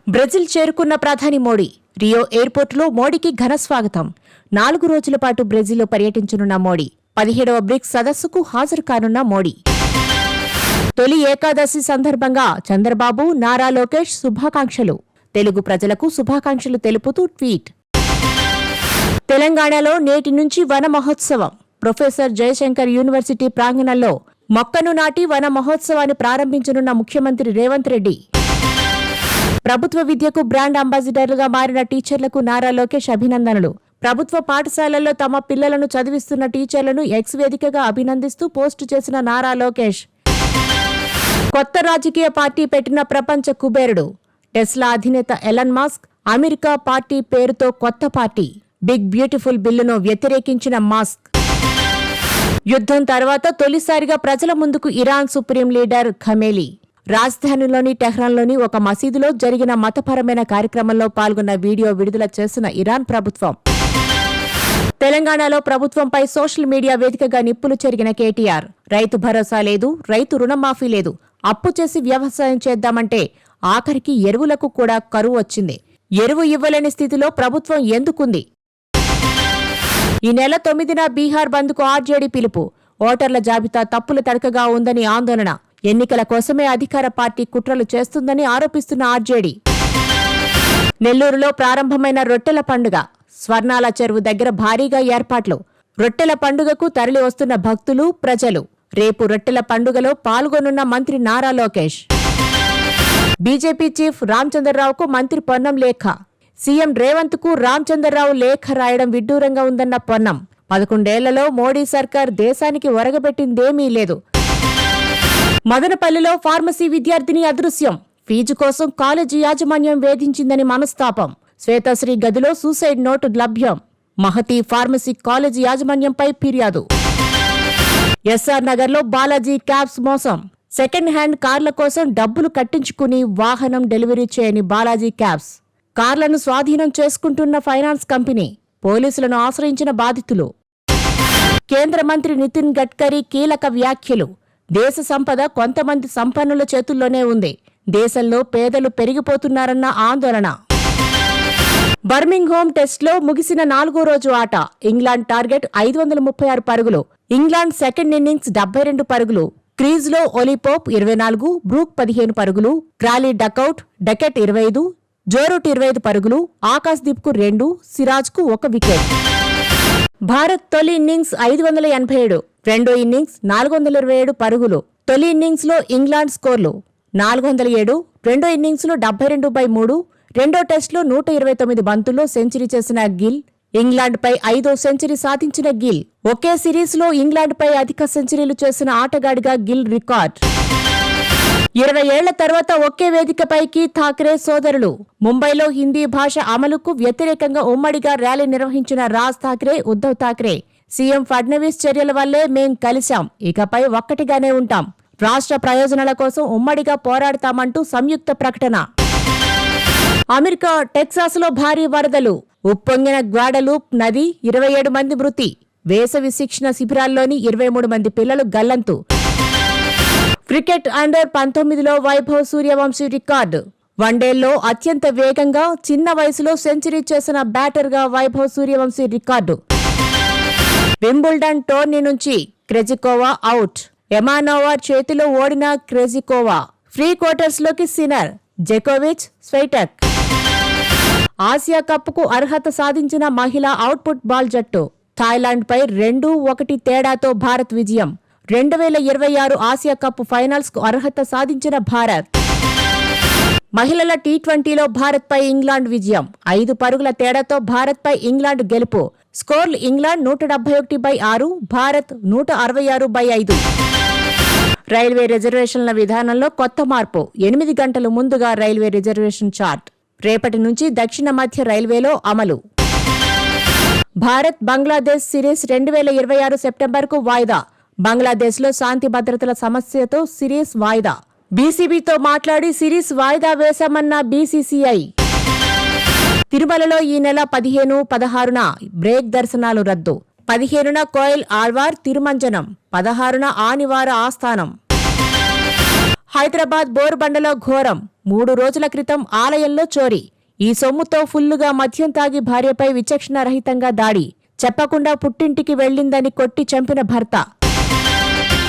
Brazil చేరుకున్న ప్రధాని Modi. Rio ఎయిర్పోర్టులో మోడీకి ఘన స్వాగతం. 4 రోజుల పాటు బ్రెజిల్లో పర్యటించనున్న మోడీ 17వ బ్రిక్స్ సదస్సుకు హాజరు కానున్న మోడీ. తొలి ఏకాదశి సందర్భంగా చంద్రబాబు, నారా లోకేష్ శుభాకాంక్షలు. తెలుగు ప్రజలకు శుభాకాంక్షలు తెలుపుతూ ట్వీట్. తెలంగాణలో నేటి నుంచి వన మహోత్సవం. ప్రొఫెసర్ జయశంకర్ యూనివర్సిటీ ప్రాంగణంలో మొక్కను నాటి వన మహోత్సవాన్ని ప్రారంభించనున్న ముఖ్యమంత్రి రేవంత్ రెడ్డి. ప్రభుత్వ విద్యకు బ్రాండ్ అంబాసిడర్లుగా మారిన టీచర్లకు నారా లోకేష్ అభినందనలు. ప్రభుత్వ పాఠశాలల్లో తమ పిల్లలను చదివిస్తున్న టీచర్లను ఎక్స్ వేదికగా అభినందిస్తూ పోస్టు చేసిన నారా లోకేష్. కొత్త రాజకీయ పార్టీ పెట్టిన ప్రపంచ కుబేరుడు. టెస్లా అధినేత ఎలన్ మస్క్ అమెరికా పార్టీ పేరుతో కొత్త పార్టీ. బిగ్ బ్యూటిఫుల్ బిల్లును వ్యతిరేకించిన మస్క్. యుద్ధం తర్వాత తొలిసారిగా ప్రజల ముందుకు ఇరాన్ సుప్రీం లీడర్ ఖమేనీ. రాజధానిలోని టెహ్రాన్లోని ఒక మసీదులో జరిగిన మతపరమైన కార్యక్రమంలో పాల్గొన్న వీడియో విడుదల చేసిన ఇరాన్ ప్రభుత్వం. తెలంగాణలో ప్రభుత్వంపై సోషల్ మీడియా వేదికగా నిప్పులు చెరిగిన కేటీఆర్. రైతు భరోసా లేదు, రైతు రుణమాఫీ లేదు, అప్పు చేసి వ్యవసాయం చేద్దామంటే ఆఖరికి ఎరువులకు కూడా కరువు వచ్చింది. ఎరువు ఇవ్వలేని స్థితిలో ప్రభుత్వం ఎందుకుంది? ఈ నెల 9న బీహార్ బంద్కు ఆర్జేడీ పిలుపు. ఓటర్ల జాబితా తప్పుల తడకగా ఉందని ఆందోళన. ఎన్నికల కోసమే అధికార పార్టీ కుట్రలు చేస్తుందని ఆరోపిస్తున్న ఆర్జేడీ. నెల్లూరులో ప్రారంభమైన రొట్టెల పండుగ. స్వర్ణాల చెరువు దగ్గర భారీగా ఏర్పాట్లు. రొట్టెల పండుగకు తరలి వస్తున్న భక్తులు, ప్రజలు. రేపు రొట్టెల పండుగలో పాల్గొనున్న మంత్రి నారా లోకేష్. బీజేపీ చీఫ్ రామచంద్రరావుకు మంత్రి పొన్నం లేఖ. సీఎం రేవంత్ కు రామచంద్రరావు లేఖ రాయడం విడ్డూరంగా ఉందన్న పొన్నం. 11 ఏళ్లలో మోడీ సర్కార్ దేశానికి ఒరగబెట్టిందేమీ లేదు. మదనపల్లిలో ఫార్మసీ విద్యార్థిని అదృశ్యం. ఫీజు కోసం కాలేజీ యాజమాన్యం వేధించిందని మనస్తాపం. శ్వేతశ్రీ గదిలో సూసైడ్ నోటు లభ్యం. మహతి ఫార్మసీ కాలేజీ యాజమాన్యంపై ఫిర్యాదు. ఎస్ఆర్ నగర్లో బాలాజీ క్యాబ్స్ మోసం. సెకండ్ హ్యాండ్ కార్ల కోసం డబ్బులు కట్టించుకుని వాహనం డెలివరీ చేయని బాలాజీ క్యాబ్స్. కార్లను స్వాధీనం చేసుకుంటున్న ఫైనాన్స్ కంపెనీ. పోలీసులను ఆశ్రయించిన బాధితులు. కేంద్ర మంత్రి నితిన్ గడ్కరీ కీలక వ్యాఖ్యలు. దేశ సంపద కొంతమంది సంపన్నుల చేతుల్లోనే ఉంది. దేశంలో పేదలు పెరిగిపోతున్నారన్న ఆందోళన. బర్మింగ్హామ్ టెస్ట్లో ముగిసిన 4వ రోజు ఆట. ఇంగ్లాండ్ టార్గెట్ 536 పరుగులు. ఇంగ్లాండ్ సెకండ్ ఇన్నింగ్స్ 72 పరుగులు. క్రీజ్లో ఒలీపోప్ 24, బ్రూక్ 15 పరుగులు. క్రాలీ డకెట్ 25, జోరూట్ 25 పరుగులు. ఆకాశ్దీప్కు 2, సిరాజ్కు 1 వికెట్. భారత్ తొలి ఇన్నింగ్స్ 587, రెండో ఇన్నింగ్స్ 427 పరుగులు. తొలి ఇన్నింగ్స్లో ఇంగ్లాండ్ స్కోర్లు 407, రెండో ఇన్నింగ్స్లో 72/3. రెండో టెస్టులో 129 బంతుల్లో సెంచరీ చేసిన గిల్. ఇంగ్లాండ్పై 5వ సెంచరీ సాధించిన గిల్. ఒకే సిరీస్లో ఇంగ్లాండ్పై అధిక సెంచరీలు చేసిన ఆటగాడిగా గిల్ రికార్డ్. 20 ఏళ్ల తర్వాత ఒకే వేదికపైకి ఠాక్రే సోదరులు. ముంబైలో హిందీ భాష అమలుకు వ్యతిరేకంగా ఉమ్మడిగా ర్యాలీ నిర్వహించిన రాజ్ ఠాక్రే, ఉద్ధవ్ ఠాక్రే. సీఎం ఫడ్నవీస్ చర్యల వల్లే మేం కలిశాం, ఇకపై ఒక్కటిగానే ఉంటాం, రాష్ట్ర ప్రయోజనాల కోసం ఉమ్మడిగా పోరాడతామంటూ సంయుక్త ప్రకటన. అమెరికా టెక్సాస్లో భారీ వరదలు. ఉప్పొంగిన గ్వాడలూప్ నది, 27 మంది మృతి. వేసవి శిక్షణ శిబిరాల్లోని 23 మంది పిల్లలు గల్లంతు. క్రికెట్ అండర్-19లో వైభవ్ సూర్యవంశీ రికార్డు. వన్డేల్లో అత్యంత వేగంగా చిన్న వయసులో సెంచరీ చేసిన బ్యాటర్గా Vaibhav Suryavanshi record. Wimbledon tourney నుంచి క్రెజికోవా అవుట్. ఎమానోవా చేతిలో ఓడిన క్రెజికోవా. ప్రీ క్వార్టర్స్లోకి సిన్నర్, జకోవిచ్, స్వైటెక్. ఆసియా కప్కు అర్హత సాధించిన మహిళా అవుట్పుట్ బాల్ జట్టు. థాయిలాండ్పై 2-1 తేడాతో భారత్ విజయం. 2026 ఆసియా కప్ ఫైనల్స్కు అర్హత సాధించిన భారత్. మహిళల టీ20లో భారత్పై ఇంగ్లాండ్ విజయం. 5 పరుగుల తేడాతో భారత్పై ఇంగ్లాండ్ గెలుపు. స్కోర్లు: ఇంగ్లాండ్ 171/6, భారత్ 166/5. రైల్వే రిజర్వేషన్ల విధానంలో కొత్త మార్పు. 8 గంటలు ముందుగా రైల్వే రిజర్వేషన్ చార్ట్. రేపటి నుంచి దక్షిణ మధ్య రైల్వేలో అమలు. భారత్ బంగ్లాదేశ్ సిరీస్ 2026 సెప్టెంబర్కు వాయిదా. బంగ్లాదేశ్లో శాంతి భద్రతల సమస్యతో సిరీస్ వాయిదా. బీసీబీతో మాట్లాడి సిరీస్ వాయిదా వేశామన్న బీసీసీఐ. తిరుమలలో ఈ నెల 15, 16న బ్రేక్ దర్శనాలు రద్దు. 15న కోయిల్ ఆళ్వార్ తిరుమంజనం, 16న ఆనివార ఆస్థానం. హైదరాబాద్ బోరుబండలో ఘోరం 3 రోజుల క్రితం ఆలయంలో చోరీ. ఈ సొమ్ముతో ఫుల్లుగా మద్యం తాగి భార్యపై విచక్షణారహితంగా దాడి. చెప్పకుండా పుట్టింటికి వెళ్లిందని కొట్టి చంపిన భర్త.